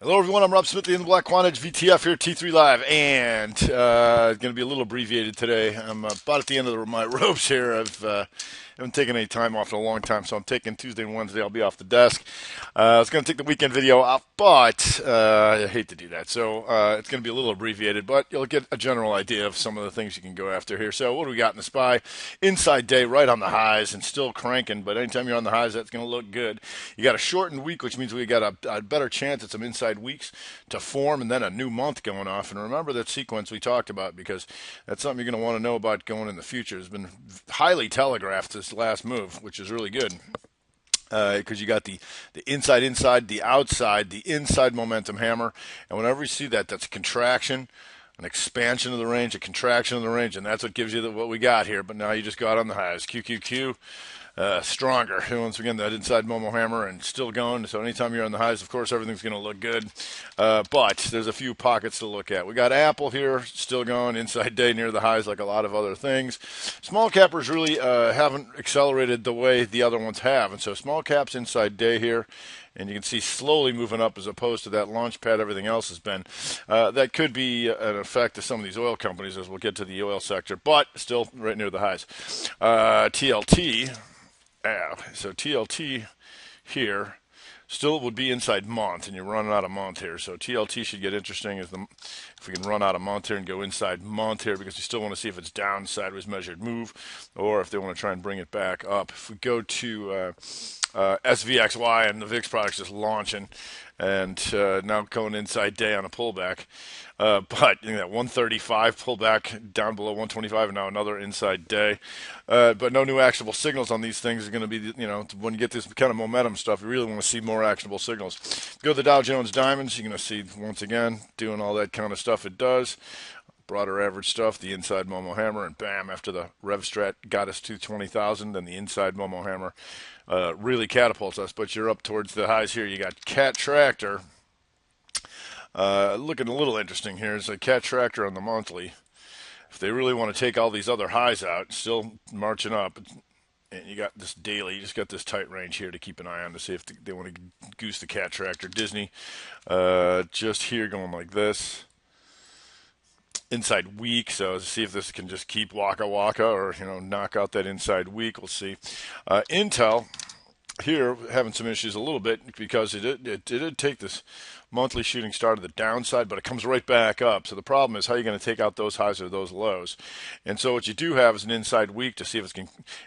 Hello, everyone. I'm Rob Smithley in the Black Quant VTF here, T3 Live, and it's going to be a little abbreviated today. I'm about at the end of my ropes here. Haven't taken any time off in a long time, so I'm taking Tuesday and Wednesday. I'll be off the desk. I was going to take the weekend video off, but I hate to do that. So it's going to be a little abbreviated, but you'll get a general idea of some of the things you can go after here. So what do we got in the SPY? Inside day right on the highs and still cranking, but anytime you're on the highs, that's going to look good. You got a shortened week, which means we got a better chance at some inside weeks to form and then a new month going off. And remember that sequence we talked about, because that's something you're going to want to know about going in the future. It's been highly telegraphed this last move, which is really good. Because you got the inside, the outside, the inside momentum hammer. And whenever you see that, that's a contraction, an expansion of the range, a contraction of the range, and that's what gives you what we got here. But now you just got on the highs. QQQ. Stronger. Once again, that inside Momo hammer and still going. So anytime you're on the highs, of course, everything's going to look good. But there's a few pockets to look at. We got Apple here, still going inside day near the highs, like a lot of other things. Small cappers really haven't accelerated the way the other ones have, and so small caps inside day here. And you can see slowly moving up as opposed to that launch pad everything else has been. That could be an effect of some of these oil companies as we'll get to the oil sector, but still right near the highs. TLT. So TLT here still would be inside month, and you're running out of month here. So TLT should get interesting if we can run out of month here and go inside month here, because you still want to see if it's down sideways measured move, or if they want to try and bring it back up. If we go to SVXY, and the VIX product's just launching, and now going inside day on a pullback. But you know, that 135 pullback down below 125, and now another inside day. But no new actionable signals on these things. Is going to be, when you get this kind of momentum stuff, you really want to see more actionable signals. Go to the Dow Jones Diamonds. You're going to see, once again, doing all that kind of stuff it does. Broader average stuff, the inside Momo hammer, and bam, after the RevStrat got us to 20,000, then the inside Momo hammer really catapults us. But you're up towards the highs here. You got Cat Tractor. Looking a little interesting here. It's a Cat Tractor on the monthly. If they really want to take all these other highs out, still marching up, and you got this daily, you just got this tight range here to keep an eye on to see if they want to goose the Cat Tractor. Disney, just here going like this. Inside weak, so see if this can just keep waka waka, or knock out that inside weak. We'll see. Intel here having some issues a little bit, because it did take this monthly shooting star to the downside, but it comes right back up. So the problem is, how are you going to take out those highs or those lows? And so what you do have is an inside week to see if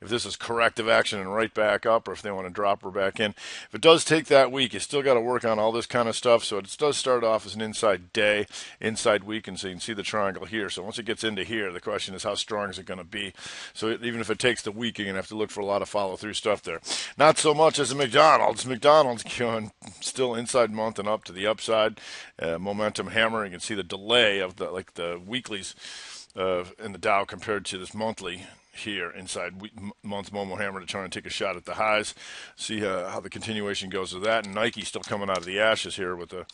this is corrective action and right back up, or if they want to drop her back in. If it does take that week, you still got to work on all this kind of stuff. So it does start off as an inside day, inside week, and so you can see the triangle here. So once it gets into here, the question is, how strong is it going to be? So even if it takes the week, you're going to have to look for a lot of follow-through stuff there. Not so much as a McDonald's. McDonald's going still inside month and up to the upside. Momentum hammer. You can see the delay of the weeklies in the Dow compared to this monthly here inside month Momo hammer to try and take a shot at the highs. See how the continuation goes with that. And Nike still coming out of the ashes here with a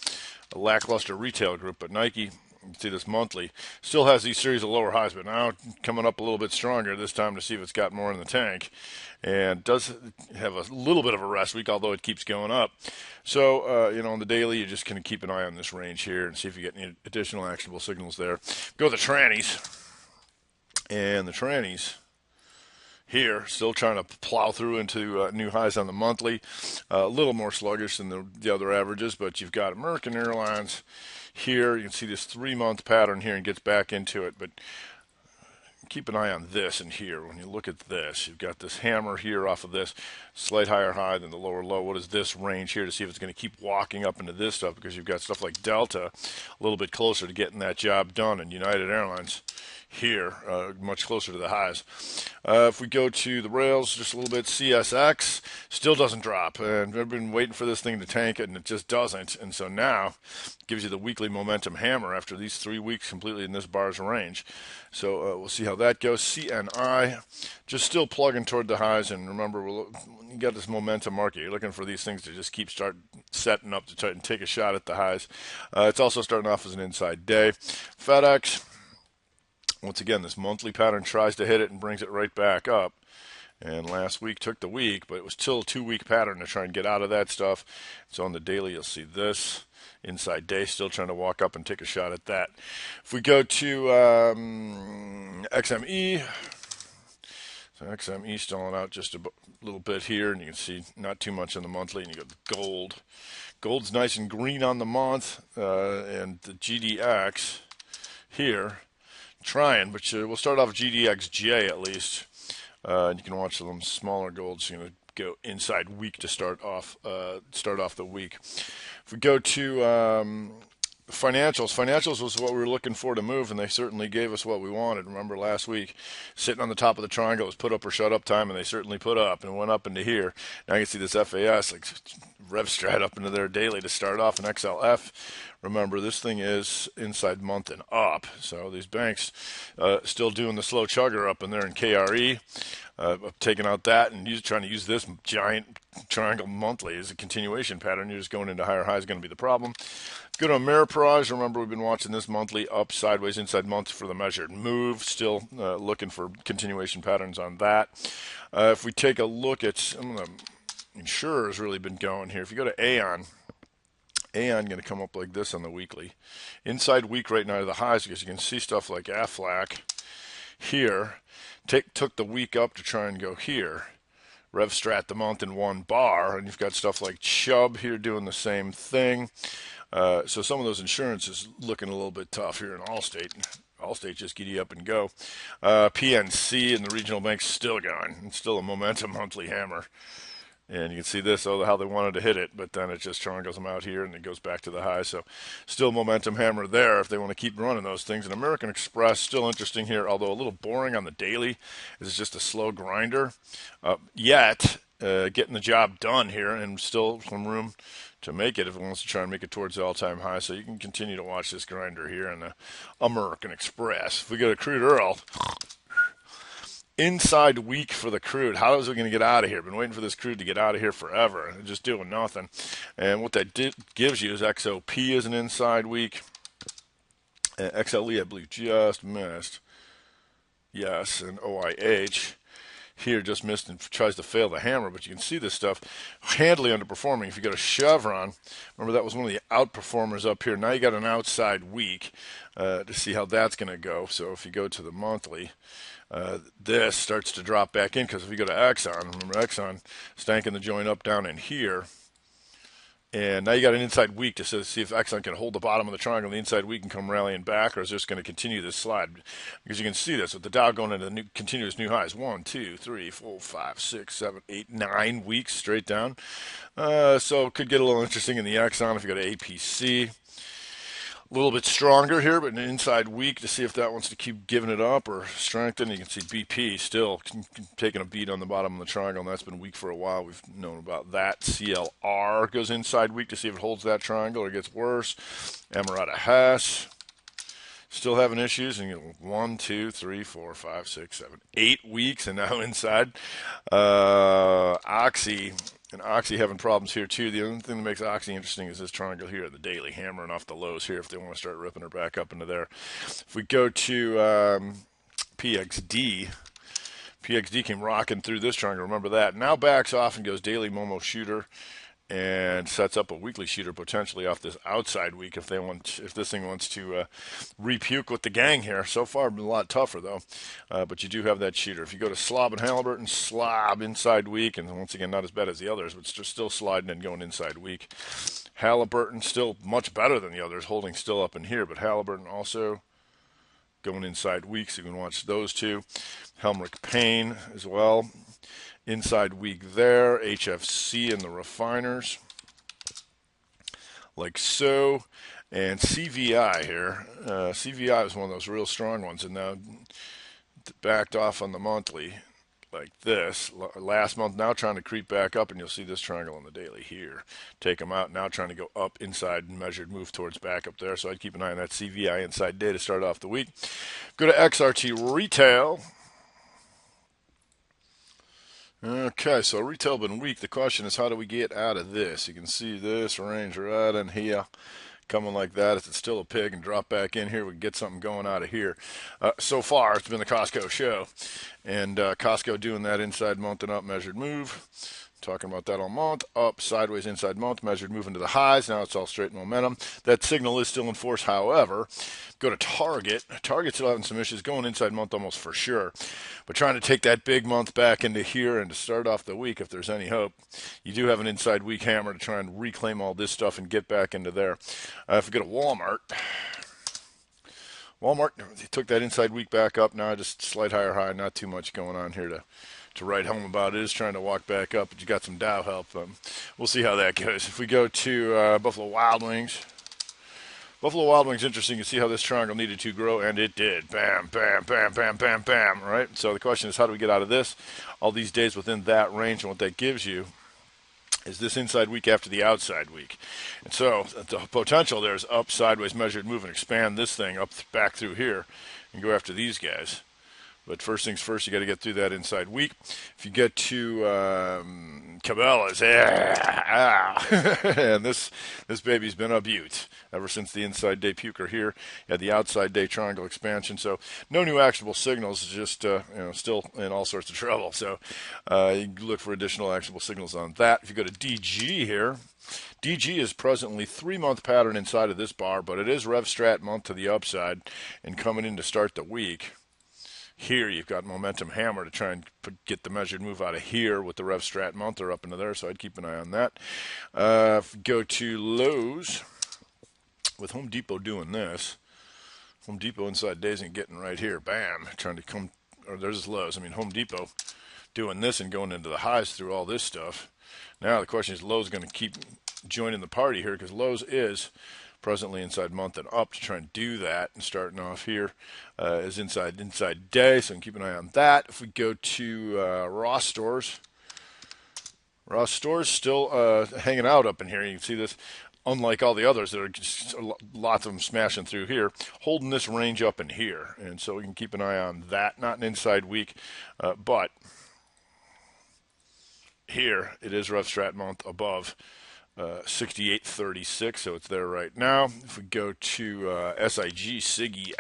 lackluster retail group, but Nike, you can see this monthly still has these series of lower highs, but now coming up a little bit stronger this time to see if it's got more in the tank, and does have a little bit of a rest week, although it keeps going up. So on the daily, you're just going to keep an eye on this range here and see if you get any additional actionable signals there. Go to the trannies, and the trannies here still trying to plow through into new highs on the monthly. A little more sluggish than the other averages, but you've got American Airlines here. You can see this 3-month pattern here and gets back into it, but keep an eye on this and here. When you look at this, you've got this hammer here off of this slight higher high than the lower low. What is this range here to see if it's going to keep walking up into this stuff, because you've got stuff like Delta a little bit closer to getting that job done, and United Airlines here much closer to the highs. If we go to the rails just a little bit, CSX still doesn't drop, and I've been waiting for this thing to tank it, and it just doesn't. And so now it gives you the weekly momentum hammer after these 3 weeks completely in this bar's range. So we'll see how that goes. CNI just still plugging toward the highs, and remember, you got this momentum market. You're looking for these things to just start setting up to try and take a shot at the highs. It's also starting off as an inside day. FedEx, once again, this monthly pattern tries to hit it and brings it right back up. And last week took the week, but it was still a 2-week pattern to try and get out of that stuff. So on the daily, you'll see this. inside day, still trying to walk up and take a shot at that. If we go to XME, so XME stalling out just a little bit here, and you can see not too much in the monthly, and you got the gold. Gold's nice and green on the month, and the GDX here trying, but we'll start off GDXJ at least. And you can watch some smaller golds, go inside week to start off the week. If we go to financials was what we were looking for to move, and they certainly gave us what we wanted. Remember last week, sitting on the top of the triangle, it was put up or shut up time, and they certainly put up and went up into here. Now you can see this FAS like rev strat up into their daily to start off, an XLF. Remember, this thing is inside month and up, so these banks still doing the slow chugger up in there in KRE, taking out that and trying to use this giant triangle monthly as a continuation pattern. You're just going into higher highs is going to be the problem. Good on Ameriprise. Remember, we've been watching this monthly up, sideways, inside month for the measured move. Still looking for continuation patterns on that. If we take a look at some of the insurers, really been going here. If you go to Aon going to come up like this on the weekly. Inside week right now to the highs, because you can see stuff like Aflac here. Took the week up to try and go here. Rev strat the month in one bar, and you've got stuff like Chubb here doing the same thing. So some of those insurances looking a little bit tough here in Allstate. Allstate just giddy up and go. PNC and the regional banks still going. It's still a momentum monthly hammer. And you can see this, how they wanted to hit it, but then it just triangles them out here and it goes back to the high. So still momentum hammer there if they want to keep running those things. And American Express, still interesting here, although a little boring on the daily. It's just a slow grinder. Yet, getting the job done here and still some room to make it if it wants to try and make it towards the all-time high. So you can continue to watch this grinder here in the American Express. If we go to Crude Earl, inside week for the crude. How is it going to get out of here? Been waiting for this crude to get out of here forever. Just doing nothing. And what that gives you is XOP as an inside week. XLE, I believe, just missed. Yes, and OIH here just missed and tries to fail the hammer, but you can see this stuff handily underperforming. If you go to Chevron, remember that was one of the outperformers up here. Now you got an outside week to see how that's going to go. So if you go to the monthly, this starts to drop back in, because if you go to Exxon, remember Exxon stanking the joint up down in here, and now you got an inside week to see if Exxon can hold the bottom of the triangle. The inside week can come rallying back, or is this going to continue this slide? Because you can see this with the Dow going into the continuous new highs. 1, 2, 3, 4, 5, 6, 7, 8, 9 weeks straight down. So it could get a little interesting in the Exxon if you go to APC. A little bit stronger here, but an inside week to see if that wants to keep giving it up or strengthen. You can see BP still taking a beat on the bottom of the triangle, and that's been weak for a while. We've known about that. CLR goes inside week to see if it holds that triangle or gets worse. Amarada Hess still having issues, and 1, 2, 3, 4, 5, 6, 7, 8 weeks, and now inside. Oxy. And Oxy having problems here too. The only thing that makes Oxy interesting is this triangle here, the daily hammering off the lows here if they want to start ripping her back up into there. If we go to PXD, PXD came rocking through this triangle, remember that. Now backs off and goes daily Momo shooter and sets up a weekly shooter potentially off this outside week if this thing wants to repuke with the gang here. So far, been a lot tougher though, but you do have that shooter. If you go to Slob and Halliburton, Slob inside week, and once again not as bad as the others, but still sliding and going inside week. Halliburton still much better than the others, holding still up in here, but Halliburton also going inside week, so you can watch those two. Helmrich Payne as well. Inside week there, HFC and the refiners, like so, and CVI here. CVI was one of those real strong ones, and now backed off on the monthly like this. Last month, now trying to creep back up, and you'll see this triangle on the daily here. Take them out, now trying to go up inside and measured move towards back up there, so I'd keep an eye on that CVI inside day to start off the week. Go to XRT Retail. Okay, so retail been weak. The question is, how do we get out of this? You can see this range right in here, coming like that. If it's still a pig and drop back in here, we can get something going out of here. So far, it's been the Costco show, and Costco doing that inside month and up measured move. Talking about that all month. Up, sideways, inside month. Measured move into the highs. Now it's all straight momentum. That signal is still in force, however. Go to Target. Target's still having some issues going inside month almost for sure. But trying to take that big month back into here and to start off the week, if there's any hope, you do have an inside week hammer to try and reclaim all this stuff and get back into there. If we go to Walmart, they took that inside week back up. Now just slight higher high. Not too much going on here to write home about. It is trying to walk back up, but you got some Dow help. We'll see how that goes. If we go to Buffalo Wild Wings, interesting. You see how this triangle needed to grow, and it did. Bam, bam, bam, bam, bam, bam, right? So the question is, how do we get out of this? All these days within that range, and what that gives you is this inside week after the outside week. And so the potential there is up, sideways, measured move, and expand this thing up back through here and go after these guys. But first things first, you got to get through that inside week. If you get to Cabela's, and this baby's been a beaut ever since the inside day puker here. You had the outside day triangle expansion, so no new actionable signals, just still in all sorts of trouble. So you look for additional actionable signals on that. If you go to DG here, DG is presently 3-month pattern inside of this bar, but it is Rev Strat month to the upside and coming in to start the week. Here you've got momentum hammer to try and get the measured move out of here with the Rev Strat month up into there, so I'd keep an eye on that. Go to Lowe's with Home Depot doing this. Home Depot inside days and getting right here, bam, trying to come, or there's Lowe's. I mean Home Depot doing this and going into the highs through all this stuff. Now the question is, Lowe's going to keep joining the party here because Lowe's is presently inside month and up to try and do that, and starting off here is inside day, so keep an eye on that. If we go to Ross Stores still hanging out up in here. You can see this, unlike all the others that are just lots of them smashing through here, holding this range up in here, and so we can keep an eye on that. Not an inside week, but here it is Rev Strat month above 68.36, so it's there right now. If we go to SIG, Siggy,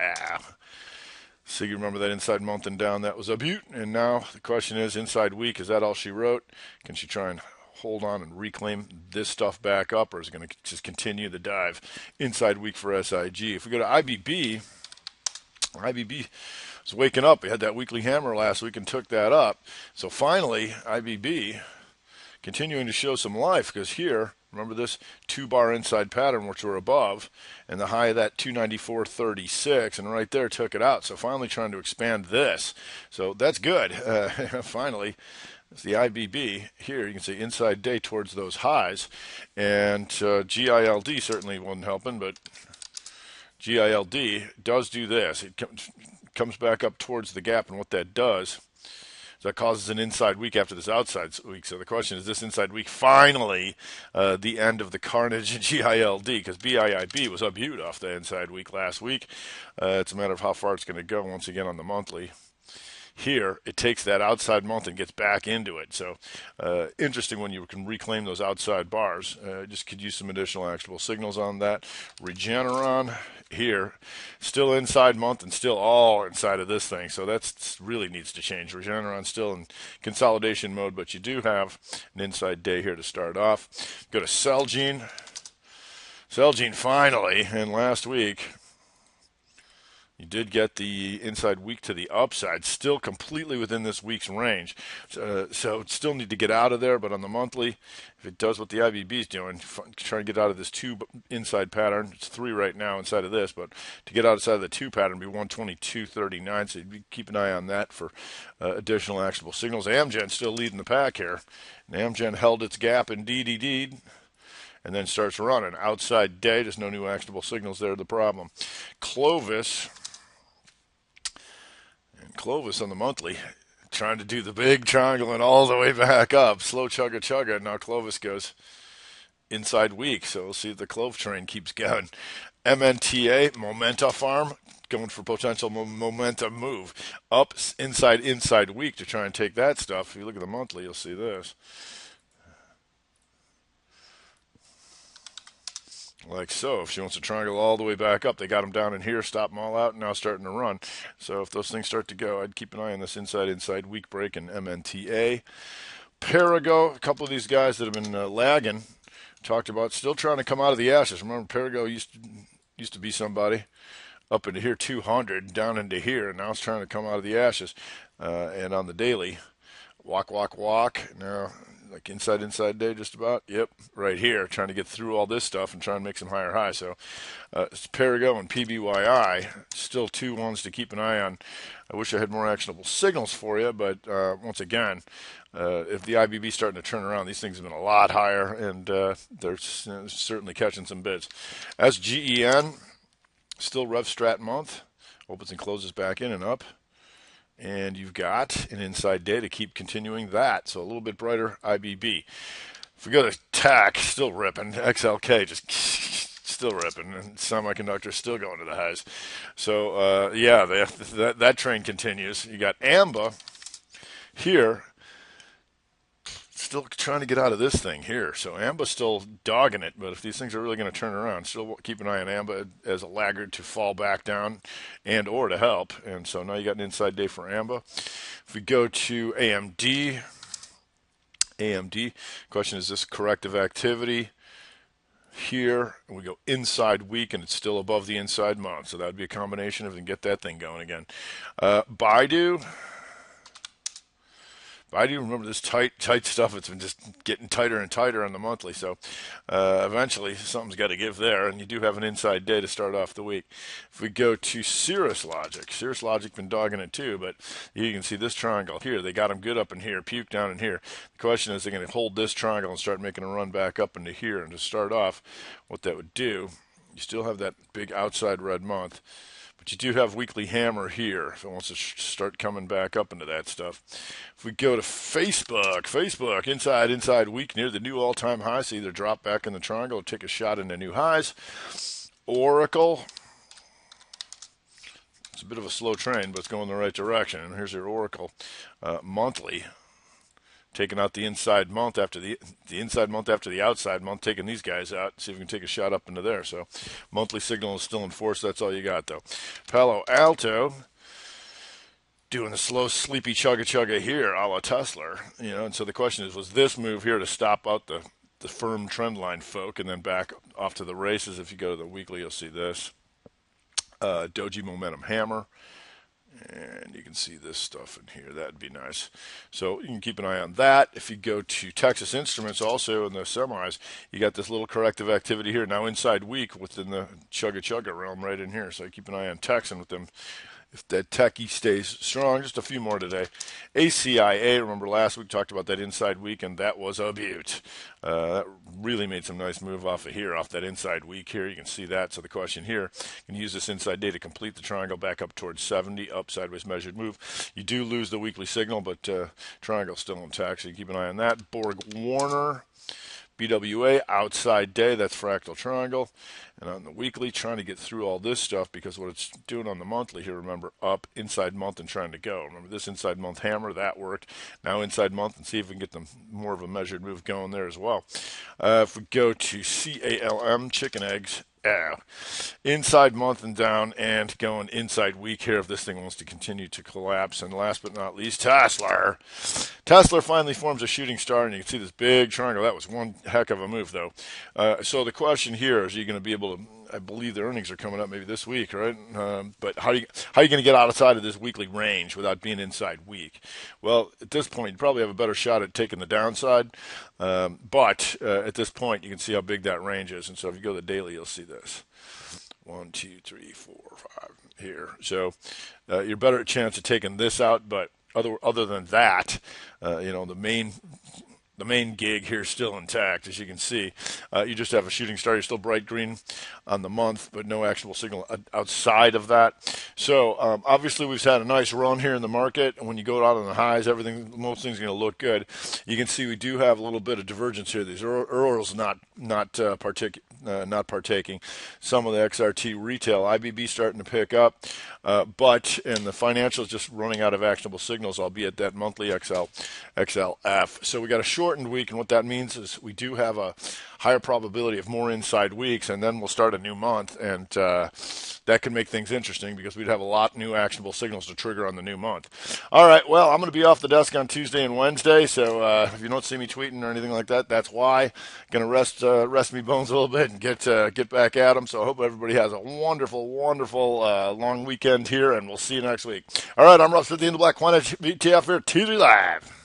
Siggy, remember that inside month and down, that was a beaut, and now the question is, inside week, is that all she wrote? Can she try and hold on and reclaim this stuff back up, or is it going to just continue the dive? Inside week for SIG. If we go to IBB is waking up. We had that weekly hammer last week and took that up. So finally, IBB continuing to show some life, because here, remember this 2-bar inside pattern, which we're above, and the high of that 294.36, and right there took it out. So finally trying to expand this. So that's good. Finally, it's the IBB here. You can see inside day towards those highs. And GILD certainly wasn't helping, but GILD does do this. It comes back up towards the gap, and what that does, so that causes an inside week after this outside week. So the question is, this inside week finally the end of the carnage in GILD? Because BIIB was up huge off the inside week last week. It's a matter of how far it's going to go once again on the monthly. Here, it takes that outside month and gets back into it. So interesting when you can reclaim those outside bars. Just could use some additional actionable signals on that. Regeneron here, still inside month and still all inside of this thing. So that's really needs to change. Regeneron still in consolidation mode, but you do have an inside day here to start off. Go to Celgene. Celgene finally, and last week, you did get the inside week to the upside, still completely within this week's range. So still need to get out of there, but on the monthly, if it does what the IBB is doing, try to get out of this 2 inside pattern. It's 3 right now inside of this, but to get outside of the 2 pattern, be 122.39. So you keep an eye on that for additional actionable signals. Amgen still leading the pack here. And Amgen held its gap indeed. And then starts running. Outside day, there's no new actionable signals there, the problem. Clovis on the monthly, trying to do the big triangle and all the way back up. Slow chugga. Now Clovis goes inside week. So we'll see if the Clove train keeps going. MNTA, Momenta Farm, going for potential momentum move. Up inside week to try and take that stuff. If you look at the monthly, you'll see this. Like so. If she wants to triangle all the way back up, they got them down in here, stop them all out, and now starting to run. So if those things start to go, I'd keep an eye on this inside week break in MNTA. Perigo, a couple of these guys that have been lagging, talked about still trying to come out of the ashes. Remember, Perigo used to be somebody up into here 200, down into here, and now it's trying to come out of the ashes. And on the daily, walk, walk, walk. Now, like inside day, just about. Yep, right here, trying to get through all this stuff and try and make some higher highs. So, it's Perigo and PBYI, still two ones to keep an eye on. I wish I had more actionable signals for you, but once again, if the IBB starting to turn around, these things have been a lot higher, and they're certainly catching some bids. As GEN, still Rev Strat month, opens and closes back in and up. And you've got an inside day to keep continuing that. So a little bit brighter IBB. If we go to tech, still ripping. XLK just still ripping. And semiconductors still going to the highs. So, yeah, that train continues. You got AMBA here. Still trying to get out of this thing here. So AMBA's still dogging it, but if these things are really going to turn around, still keep an eye on AMBA as a laggard to fall back down and or to help. And so now you got an inside day for AMBA. If we go to AMD, question is this corrective activity here, and we go inside week, and it's still above the inside month. So that would be a combination if we can get that thing going again. Baidu, I do remember this tight stuff. It's been just getting tighter and tighter on the monthly. So eventually something's got to give there, and you do have an inside day to start off the week. If we go to Cirrus Logic been dogging it too, but you can see this triangle here. They got them good up in here, puke down in here. The question is, they're going to hold this triangle and start making a run back up into here. And to start off, what that would do, you still have that big outside red month. But you do have weekly hammer here if it wants to start coming back up into that stuff. If we go to Facebook, inside week near the new all-time high. So either drop back in the triangle or take a shot into new highs. Oracle, it's a bit of a slow train, but it's going the right direction. And here's your Oracle monthly. Taking out the inside month after the inside month after the outside month, taking these guys out, see if we can take a shot up into there. So monthly signal is still in force. That's all you got, though. Palo Alto doing the slow, sleepy chugga here, a la Tesla. And so the question is, was this move here to stop out the firm trend line folk and then back off to the races? If you go to the weekly, you'll see this. Doji Momentum Hammer. And you can see this stuff in here. That'd be nice. So you can keep an eye on that. If you go to Texas Instruments, also in the semis, you got this little corrective activity here. Now inside week within the chugga realm right in here. So keep an eye on Texan with them. If that techie stays strong, just a few more today. ACIA, remember last week talked about that inside week, and that was a beaut. That really made some nice move off of here, off that inside week here. You can see that. So the question here, you can use this inside day to complete the triangle back up towards 70, up sideways measured move. You do lose the weekly signal, but triangle still intact, so you keep an eye on that. Borg Warner, BWA, outside day, that's fractal triangle. And on the weekly, trying to get through all this stuff because what it's doing on the monthly here, remember, up, inside month, and trying to go. Remember this inside month hammer, that worked. Now inside month, and see if we can get them more of a measured move going there as well. If we go to CALM, chicken eggs, inside month and down, and going inside week here if this thing wants to continue to collapse. And last but not least, Tesla finally forms a shooting star, and you can see this big triangle. That was one heck of a move, though. So the question here is, are you going to be able to, I believe the earnings are coming up maybe this week, right? But how are you going to get outside of this weekly range without being inside week? Well, at this point, you probably have a better shot at taking the downside. But at this point, you can see how big that range is. And so if you go to the daily, you'll see this. 1, 2, 3, 4, 5 here. So you're better at chance of taking this out. But other than that, the main gig here is still intact, as you can see. You just have a shooting star. You're still bright green on the month, but no actionable signal outside of that. So obviously we've had a nice run here in the market, and when you go out on the highs, most things are going to look good. You can see we do have a little bit of divergence here. These Orals not partaking. Some of the XRT retail, IBB starting to pick up, and the financials just running out of actionable signals, albeit that monthly XLF. So we got a shortened week, and what that means is we do have a higher probability of more inside weeks, and then we'll start a new month, and that can make things interesting because we'd have a lot new actionable signals to trigger on the new month. All right, well, I'm going to be off the desk on Tuesday and Wednesday, so if you don't see me tweeting or anything like that, that's why. Going to rest me bones a little bit and get back at them. So I hope everybody has a wonderful, wonderful long weekend here, and we'll see you next week. All right, I'm Russ with the In the Black Quant ETF here, Tuesday Live.